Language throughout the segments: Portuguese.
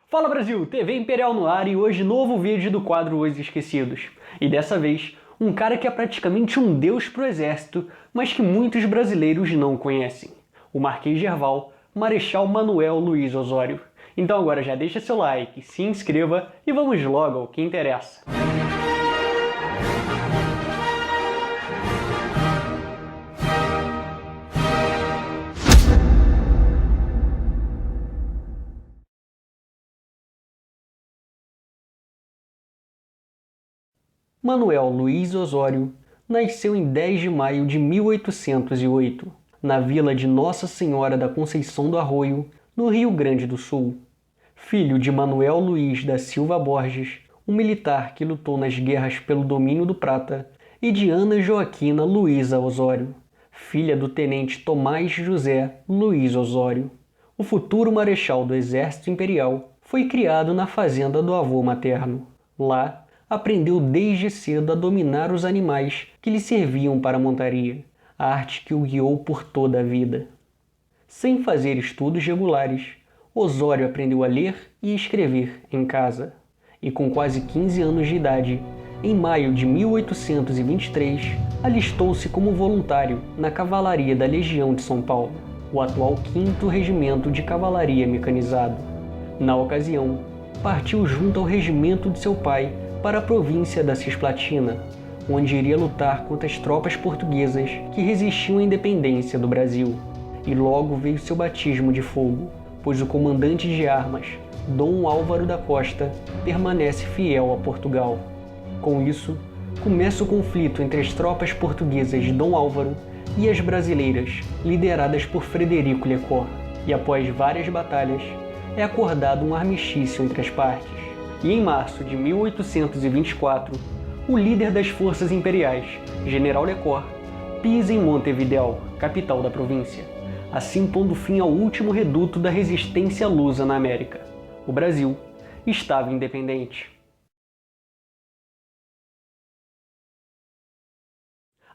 Fala Brasil, TV Imperial no ar e hoje novo vídeo do quadro Os Esquecidos. E dessa vez, um cara que é praticamente um deus pro exército, mas que muitos brasileiros não conhecem. O Marquês Gerval, Marechal Manuel Luiz Osório. Então agora já deixa seu like, se inscreva e vamos logo ao que interessa. Manuel Luiz Osório nasceu em 10 de maio de 1808, na vila de Nossa Senhora da Conceição do Arroio, no Rio Grande do Sul. Filho de Manuel Luiz da Silva Borges, um militar que lutou nas guerras pelo domínio do Prata, e de Ana Joaquina Luiza Osório, filha do tenente Tomás José Luiz Osório. O futuro marechal do Exército Imperial foi criado na fazenda do avô materno. Lá, aprendeu desde cedo a dominar os animais que lhe serviam para a montaria, a arte que o guiou por toda a vida. Sem fazer estudos regulares, Osório aprendeu a ler e escrever em casa, e com quase 15 anos de idade, em maio de 1823, alistou-se como voluntário na Cavalaria da Legião de São Paulo, o atual 5º Regimento de Cavalaria Mecanizado. Na ocasião, partiu junto ao regimento de seu pai para a província da Cisplatina, onde iria lutar contra as tropas portuguesas que resistiam à independência do Brasil. E logo veio seu batismo de fogo, pois o comandante de armas, Dom Álvaro da Costa, permanece fiel a Portugal. Com isso, começa o conflito entre as tropas portuguesas de Dom Álvaro e as brasileiras, lideradas por Frederico Lecor, e após várias batalhas, é acordado um armistício entre as partes. E em março de 1824, o líder das forças imperiais, General Lecor, pisa em Montevidéu, capital da província, assim pondo fim ao último reduto da resistência lusa na América. O Brasil estava independente.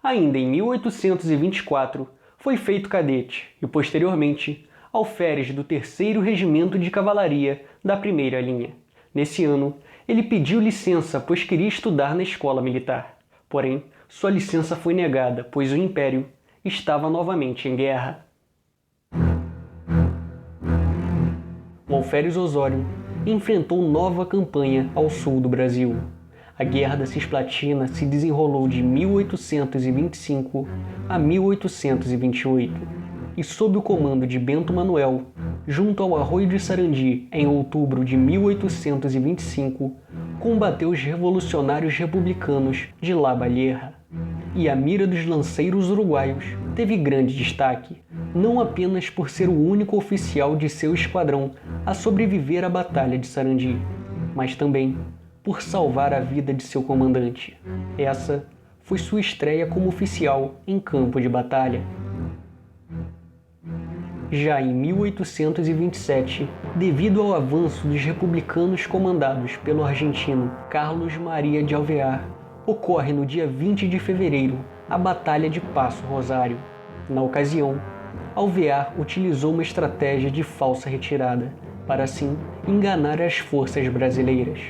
Ainda em 1824, foi feito cadete e, posteriormente, alferes do 3º Regimento de Cavalaria da Primeira Linha. Nesse ano, ele pediu licença, pois queria estudar na escola militar. Porém, sua licença foi negada, pois o Império estava novamente em guerra. O alferes Osório enfrentou nova campanha ao sul do Brasil. A Guerra da Cisplatina se desenrolou de 1825 a 1828. E sob o comando de Bento Manuel, junto ao Arroio de Sarandi, em outubro de 1825, combateu os revolucionários republicanos de La Valleja. E a mira dos lanceiros uruguaios teve grande destaque, não apenas por ser o único oficial de seu esquadrão a sobreviver à Batalha de Sarandi, mas também por salvar a vida de seu comandante. Essa foi sua estreia como oficial em campo de batalha. Já em 1827, devido ao avanço dos republicanos comandados pelo argentino Carlos Maria de Alvear, ocorre no dia 20 de fevereiro a Batalha de Passo Rosário. Na ocasião, Alvear utilizou uma estratégia de falsa retirada, para assim enganar as forças brasileiras.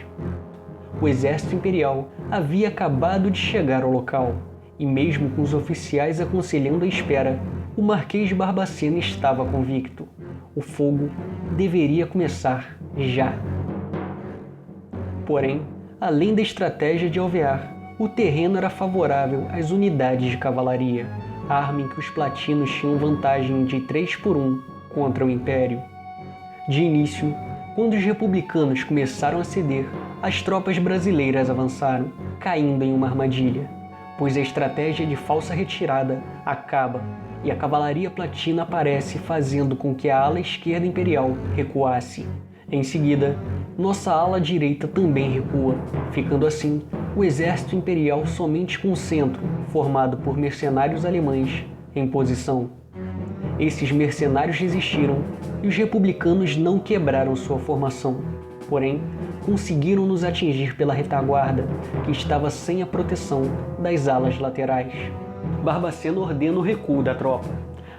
O exército imperial havia acabado de chegar ao local, e mesmo com os oficiais aconselhando a espera, o Marquês de Barbacena estava convicto. O fogo deveria começar já. Porém, além da estratégia de Alvear, o terreno era favorável às unidades de cavalaria, arma em que os platinos tinham vantagem de 3-1 contra o Império. De início, quando os republicanos começaram a ceder, as tropas brasileiras avançaram, caindo em uma armadilha, pois a estratégia de falsa retirada acaba e a cavalaria platina aparece, fazendo com que a ala esquerda imperial recuasse. Em seguida, nossa ala direita também recua, ficando assim o exército imperial somente com o centro, formado por mercenários alemães, em posição. Esses mercenários resistiram e os republicanos não quebraram sua formação, porém conseguiram nos atingir pela retaguarda, que estava sem a proteção das alas laterais. Barbacena ordena o recuo da tropa.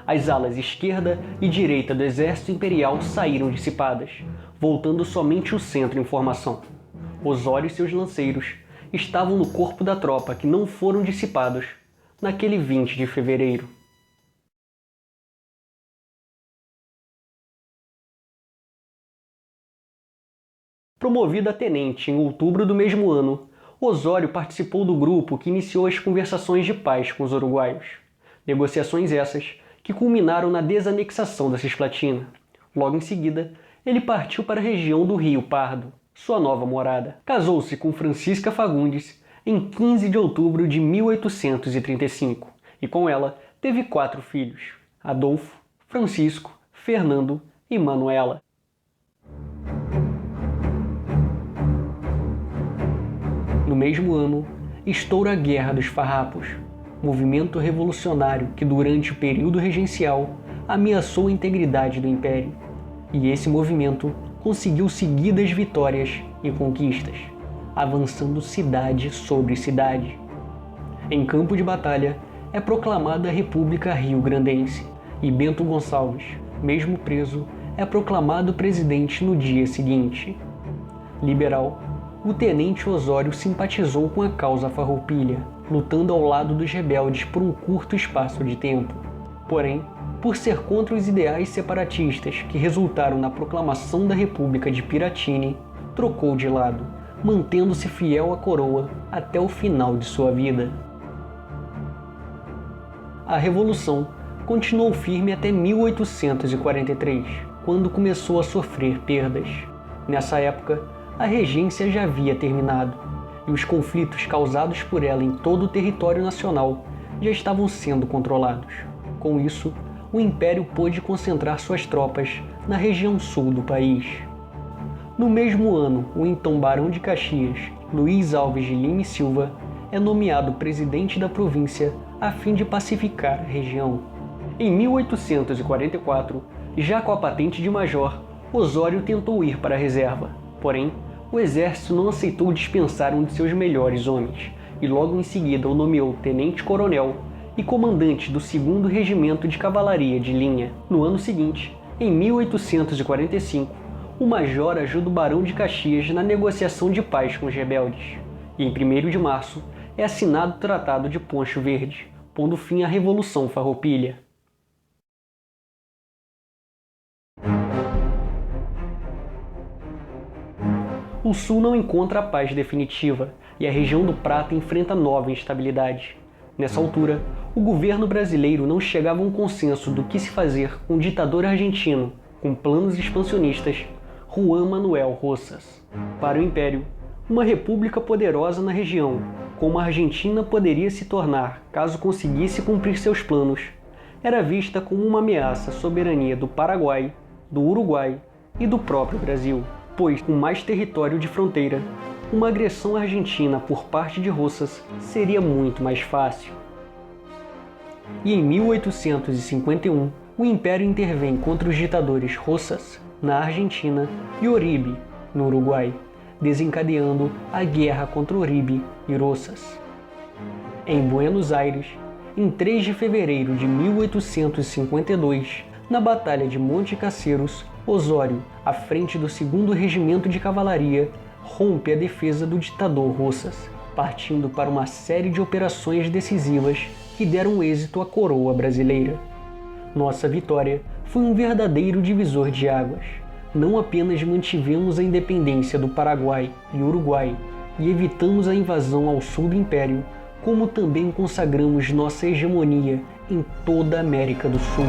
As alas esquerda e direita do exército imperial saíram dissipadas, voltando somente o centro em formação. Osório e seus lanceiros estavam no corpo da tropa que não foram dissipados naquele 20 de fevereiro. Promovido a tenente em outubro do mesmo ano, Osório participou do grupo que iniciou as conversações de paz com os uruguaios. Negociações essas que culminaram na desanexação da Cisplatina. Logo em seguida, ele partiu para a região do Rio Pardo, sua nova morada. Casou-se com Francisca Fagundes em 15 de outubro de 1835 e com ela teve 4 filhos: Adolfo, Francisco, Fernando e Manuela. No mesmo ano, estoura a Guerra dos Farrapos, movimento revolucionário que durante o período regencial ameaçou a integridade do Império. E esse movimento conseguiu seguidas vitórias e conquistas, avançando cidade sobre cidade. Em campo de batalha, é proclamada a República Rio-Grandense e Bento Gonçalves, mesmo preso, é proclamado presidente no dia seguinte. Liberal, o tenente Osório simpatizou com a causa farroupilha, lutando ao lado dos rebeldes por um curto espaço de tempo. Porém, por ser contra os ideais separatistas que resultaram na proclamação da República de Piratini, trocou de lado, mantendo-se fiel à coroa até o final de sua vida. A Revolução continuou firme até 1843, quando começou a sofrer perdas. Nessa época, a regência já havia terminado, e os conflitos causados por ela em todo o território nacional já estavam sendo controlados. Com isso, o Império pôde concentrar suas tropas na região sul do país. No mesmo ano, o então Barão de Caxias, Luiz Alves de Lima e Silva, é nomeado presidente da província a fim de pacificar a região. Em 1844, já com a patente de major, Osório tentou ir para a reserva. Porém, o exército não aceitou dispensar um de seus melhores homens, e logo em seguida o nomeou tenente-coronel e comandante do 2º Regimento de Cavalaria de Linha. No ano seguinte, em 1845, o major ajuda o Barão de Caxias na negociação de paz com os rebeldes. E em 1º de março é assinado o Tratado de Poncho Verde, pondo fim à Revolução Farroupilha. O Sul não encontra a paz definitiva e a região do Prata enfrenta nova instabilidade. Nessa altura, o governo brasileiro não chegava a um consenso do que se fazer com o ditador argentino, com planos expansionistas, Juan Manuel Rosas. Para o Império, uma república poderosa na região, como a Argentina poderia se tornar caso conseguisse cumprir seus planos, era vista como uma ameaça à soberania do Paraguai, do Uruguai e do próprio Brasil. Pois, com mais território de fronteira, uma agressão argentina por parte de Rosas seria muito mais fácil. E em 1851, o Império intervém contra os ditadores Rosas, na Argentina, e Uribe, no Uruguai, desencadeando a guerra contra Uribe e Rosas. Em Buenos Aires, em 3 de fevereiro de 1852, na Batalha de Monte Caseros, Osório, à frente do 2º Regimento de Cavalaria, rompe a defesa do ditador Rosas, partindo para uma série de operações decisivas que deram êxito à coroa brasileira. Nossa vitória foi um verdadeiro divisor de águas. Não apenas mantivemos a independência do Paraguai e Uruguai e evitamos a invasão ao sul do Império, como também consagramos nossa hegemonia em toda a América do Sul.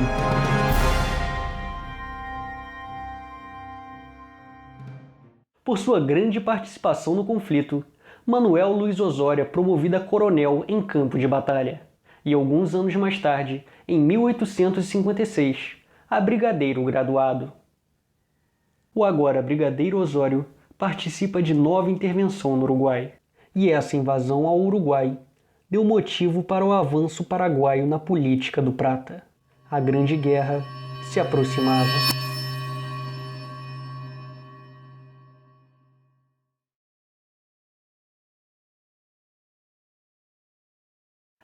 Por sua grande participação no conflito, Manuel Luiz Osório é promovido a coronel em campo de batalha, e alguns anos mais tarde, em 1856, a brigadeiro graduado. O agora brigadeiro Osório participa de nova intervenção no Uruguai, e essa invasão ao Uruguai deu motivo para o avanço paraguaio na política do Prata. A Grande Guerra se aproximava.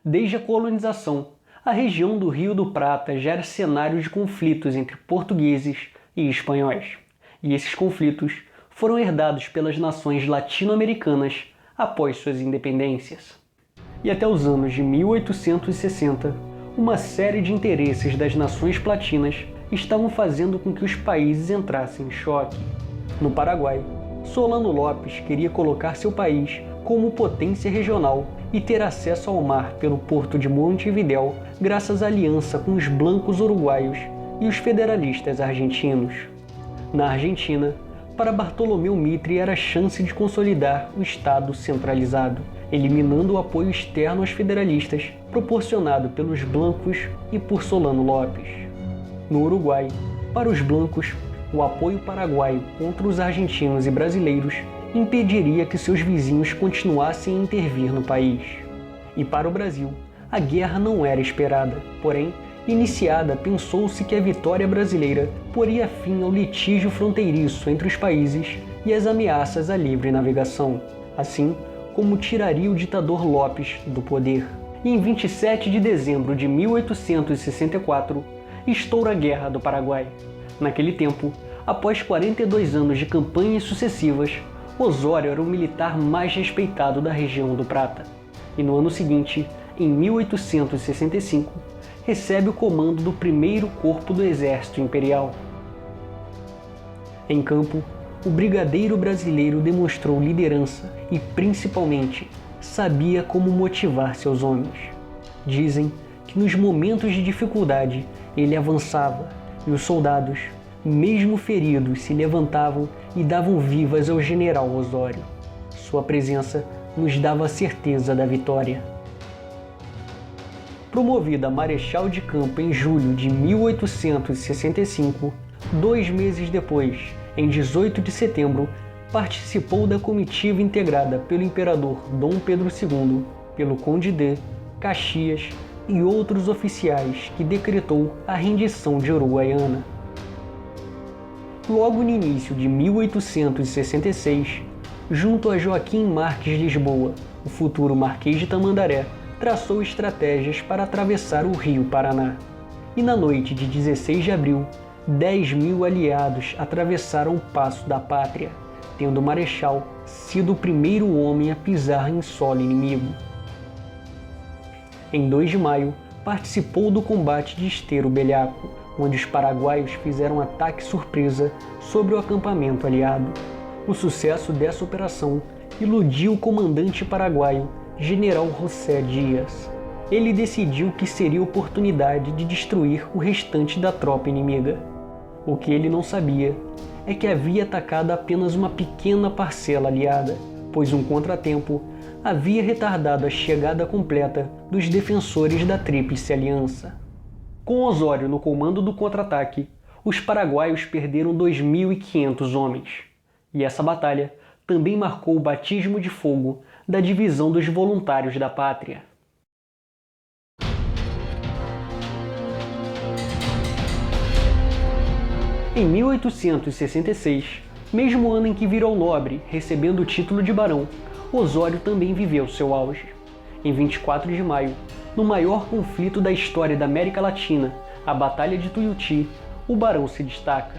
Desde a colonização, A região do Rio do Prata já era cenário de conflitos entre portugueses e espanhóis, e esses conflitos foram herdados pelas nações latino-americanas após suas independências. E até os anos de 1860, uma série de interesses das nações platinas estavam fazendo com que os países entrassem em choque. No Paraguai, Solano Lopes queria colocar seu país como potência regional e ter acesso ao mar pelo porto de Montevidéu graças à aliança com os blancos uruguaios e os federalistas argentinos. Na Argentina, para Bartolomeu Mitre era a chance de consolidar o Estado centralizado, eliminando o apoio externo aos federalistas proporcionado pelos blancos e por Solano Lopes. No Uruguai, para os blancos, o apoio paraguaio contra os argentinos e brasileiros impediria que seus vizinhos continuassem a intervir no país. E para o Brasil, a guerra não era esperada, porém, iniciada, pensou-se que a vitória brasileira poria fim ao litígio fronteiriço entre os países e as ameaças à livre navegação, assim como tiraria o ditador Lopes do poder. E em 27 de dezembro de 1864, estoura a Guerra do Paraguai. Naquele tempo, após 42 anos de campanhas sucessivas, Osório era o militar mais respeitado da região do Prata. E no ano seguinte, em 1865, recebe o comando do 1º Corpo do Exército Imperial. Em campo, o brigadeiro brasileiro demonstrou liderança e, principalmente, sabia como motivar seus homens. Dizem que nos momentos de dificuldade ele avançava e os soldados, mesmo feridos, se levantavam e davam vivas ao general Osório. Sua presença nos dava a certeza da vitória. Promovido a marechal de campo em julho de 1865, 2 meses depois, em 18 de setembro, participou da comitiva integrada pelo imperador Dom Pedro II, pelo Conde de Caxias e outros oficiais que decretou a rendição de Uruguaiana. Logo no início de 1866, junto a Joaquim Marques Lisboa, o futuro Marquês de Tamandaré, traçou estratégias para atravessar o Rio Paraná. E na noite de 16 de abril, 10.000 aliados atravessaram o Paço da Pátria, tendo o Marechal sido o primeiro homem a pisar em solo inimigo. Em 2 de maio, participou do combate de Esteiro Belhaco, onde os paraguaios fizeram um ataque surpresa sobre o acampamento aliado. O sucesso dessa operação iludiu o comandante paraguaio, General José Dias. Ele decidiu que seria oportunidade de destruir o restante da tropa inimiga. O que ele não sabia é que havia atacado apenas uma pequena parcela aliada, pois um contratempo havia retardado a chegada completa dos defensores da Tríplice Aliança. Com Osório no comando do contra-ataque, os paraguaios perderam 2.500 homens. E essa batalha também marcou o batismo de fogo da Divisão dos Voluntários da Pátria. Em 1866, mesmo ano em que virou nobre, recebendo o título de barão, Osório também viveu seu auge. Em 24 de maio, no maior conflito da história da América Latina, a Batalha de Tuiuti, o barão se destaca.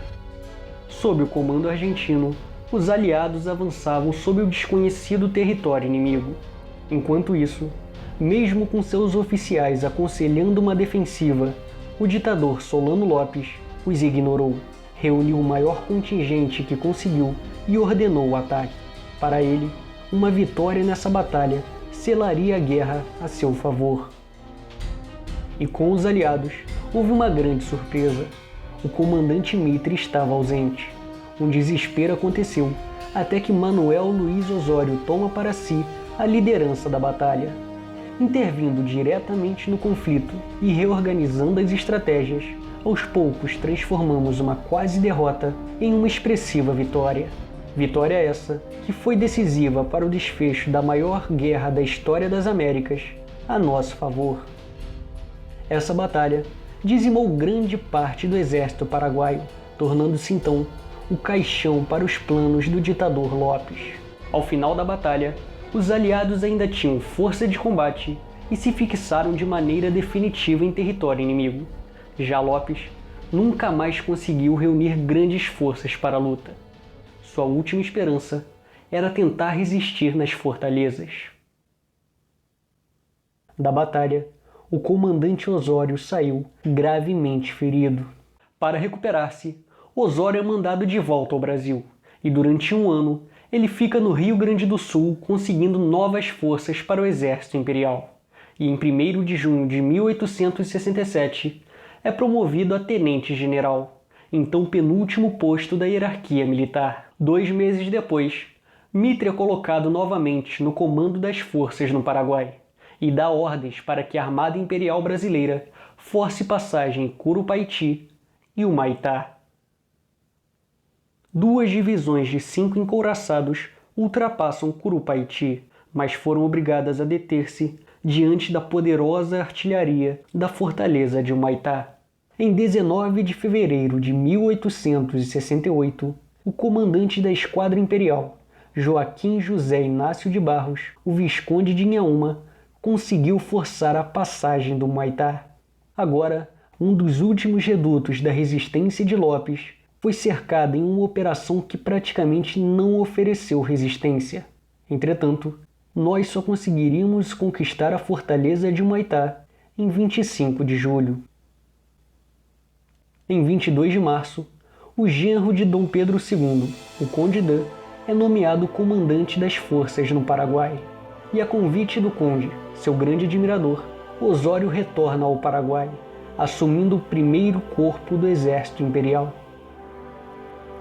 Sob o comando argentino, os aliados avançavam sobre o desconhecido território inimigo. Enquanto isso, mesmo com seus oficiais aconselhando uma defensiva, o ditador Solano Lopes os ignorou, reuniu o maior contingente que conseguiu e ordenou o ataque. Para ele, uma vitória nessa batalha selaria a guerra a seu favor. E com os aliados, houve uma grande surpresa. O comandante Mitre estava ausente. Um desespero aconteceu, até que Manuel Luiz Osório toma para si a liderança da batalha. Intervindo diretamente no conflito e reorganizando as estratégias, aos poucos transformamos uma quase derrota em uma expressiva vitória. Vitória essa que foi decisiva para o desfecho da maior guerra da história das Américas a nosso favor. Essa batalha dizimou grande parte do exército paraguaio, tornando-se então o caixão para os planos do ditador Lopes. Ao final da batalha, os aliados ainda tinham força de combate e se fixaram de maneira definitiva em território inimigo. Já Lopes nunca mais conseguiu reunir grandes forças para a luta. Sua última esperança era tentar resistir nas fortalezas. Da batalha, o comandante Osório saiu gravemente ferido. Para recuperar-se, Osório é mandado de volta ao Brasil, e durante um ano ele fica no Rio Grande do Sul conseguindo novas forças para o exército imperial. E em 1º de junho de 1867 é promovido a tenente-general, então penúltimo posto da hierarquia militar. 2 meses depois, Mitre é colocado novamente no comando das forças no Paraguai e dá ordens para que a Armada Imperial Brasileira force passagem em Curupaiti e Humaitá. 2 divisões de 5 encouraçados ultrapassam Curupaiti, mas foram obrigadas a deter-se diante da poderosa artilharia da fortaleza de Humaitá. Em 19 de fevereiro de 1868, o comandante da Esquadra Imperial, Joaquim José Inácio de Barros, o Visconde de Inhaúma, conseguiu forçar a passagem do Humaitá. Agora, um dos últimos redutos da resistência de Lopes foi cercado em uma operação que praticamente não ofereceu resistência. Entretanto, nós só conseguiríamos conquistar a fortaleza de Humaitá em 25 de julho. Em 22 de março, o genro de Dom Pedro II, o Conde Dan, é nomeado comandante das forças no Paraguai. E a convite do conde, seu grande admirador, Osório retorna ao Paraguai, assumindo o primeiro corpo do exército imperial.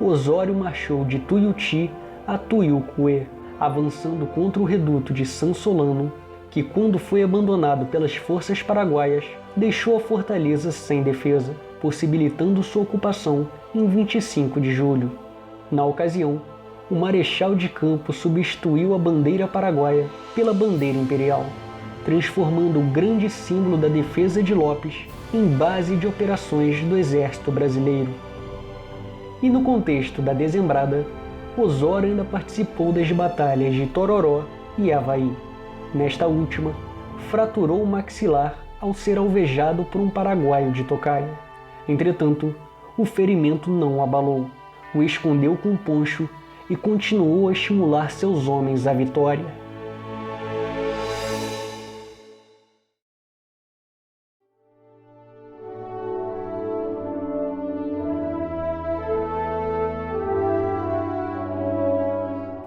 Osório marchou de Tuiuti a Tuiucuê, avançando contra o reduto de San Solano, que quando foi abandonado pelas forças paraguaias, deixou a fortaleza sem defesa, possibilitando sua ocupação em 25 de julho. Na ocasião, o Marechal de Campo substituiu a bandeira paraguaia pela bandeira imperial, transformando o grande símbolo da defesa de Lopes em base de operações do exército brasileiro. E no contexto da Dezembrada, Osório ainda participou das batalhas de Tororó e Avaí. Nesta última, fraturou o maxilar ao ser alvejado por um paraguaio de tocaia. Entretanto, o ferimento não o abalou, o escondeu com um poncho e continuou a estimular seus homens à vitória.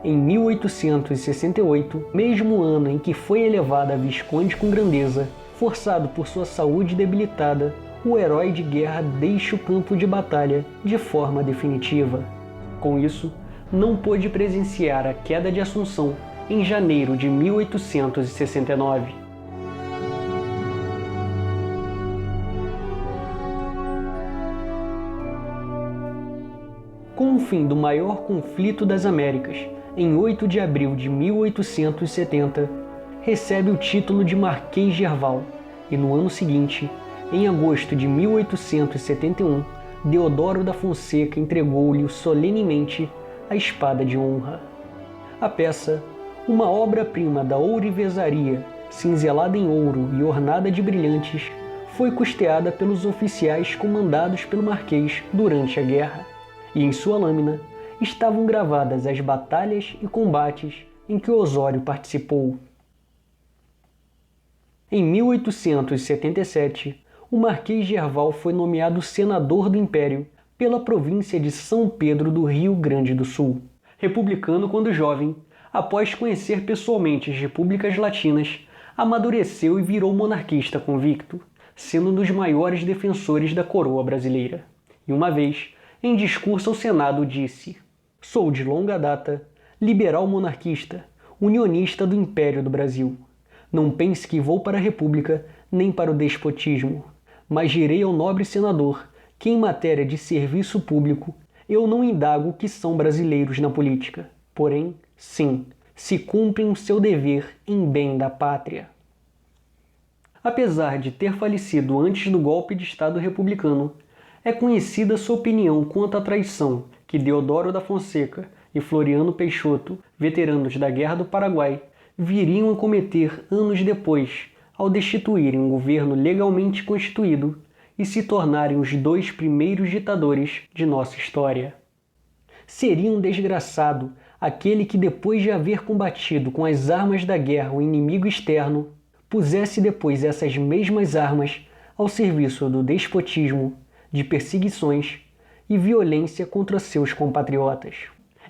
Em 1868, mesmo ano em que foi elevado a visconde com grandeza, forçado por sua saúde debilitada, o herói de guerra deixa o campo de batalha de forma definitiva. Com isso, não pôde presenciar a queda de Assunção em janeiro de 1869. Com o fim do maior conflito das Américas, em 8 de abril de 1870, recebe o título de Marquês de Herval, e no ano seguinte, em agosto de 1871, Deodoro da Fonseca entregou-lhe solenemente a espada de honra. A peça, uma obra-prima da ourivesaria, cinzelada em ouro e ornada de brilhantes, foi custeada pelos oficiais comandados pelo Marquês durante a guerra, e em sua lâmina estavam gravadas as batalhas e combates em que Osório participou. Em 1877, o Marquês de Herval foi nomeado senador do Império pela província de São Pedro do Rio Grande do Sul. Republicano quando jovem, após conhecer pessoalmente as repúblicas latinas, amadureceu e virou monarquista convicto, sendo um dos maiores defensores da coroa brasileira. E uma vez, em discurso ao Senado, disse: "Sou de longa data liberal monarquista, unionista do Império do Brasil. Não pense que vou para a República nem para o despotismo, mas direi ao nobre senador que em matéria de serviço público eu não indago o que são brasileiros na política. Porém, sim, se cumprem o seu dever em bem da pátria." Apesar de ter falecido antes do golpe de Estado republicano, é conhecida sua opinião quanto à traição que Deodoro da Fonseca e Floriano Peixoto, veteranos da Guerra do Paraguai, viriam a cometer anos depois, ao destituírem um governo legalmente constituído e se tornarem os 2 primeiros ditadores de nossa história. Seria um desgraçado aquele que, depois de haver combatido com as armas da guerra o inimigo externo, pusesse depois essas mesmas armas ao serviço do despotismo, de perseguições e violência contra seus compatriotas.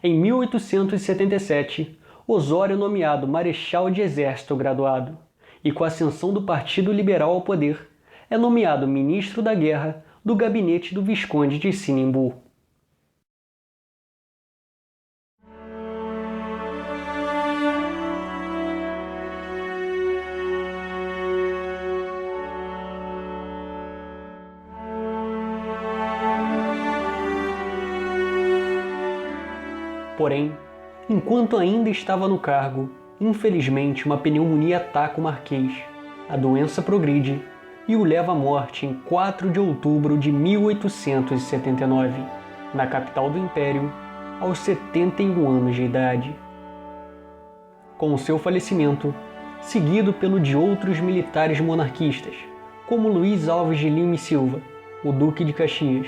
Em 1877, Osório é nomeado Marechal de Exército graduado e, com a ascensão do Partido Liberal ao poder, é nomeado Ministro da Guerra do gabinete do Visconde de Sinimbu. Porém, enquanto ainda estava no cargo, infelizmente uma pneumonia ataca o Marquês. A doença progride e o leva à morte em 4 de outubro de 1879, na capital do Império, aos 71 anos de idade. Com o seu falecimento, seguido pelo de outros militares monarquistas, como Luís Alves de Lima e Silva, o Duque de Caxias,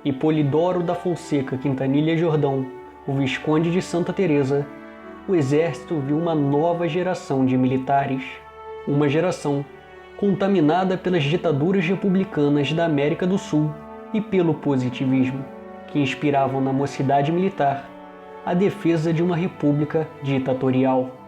e Polidoro da Fonseca Quintanilha Jordão, o Visconde de Santa Teresa, o exército viu uma nova geração de militares, uma geração contaminada pelas ditaduras republicanas da América do Sul e pelo positivismo, que inspiravam na mocidade militar a defesa de uma república ditatorial.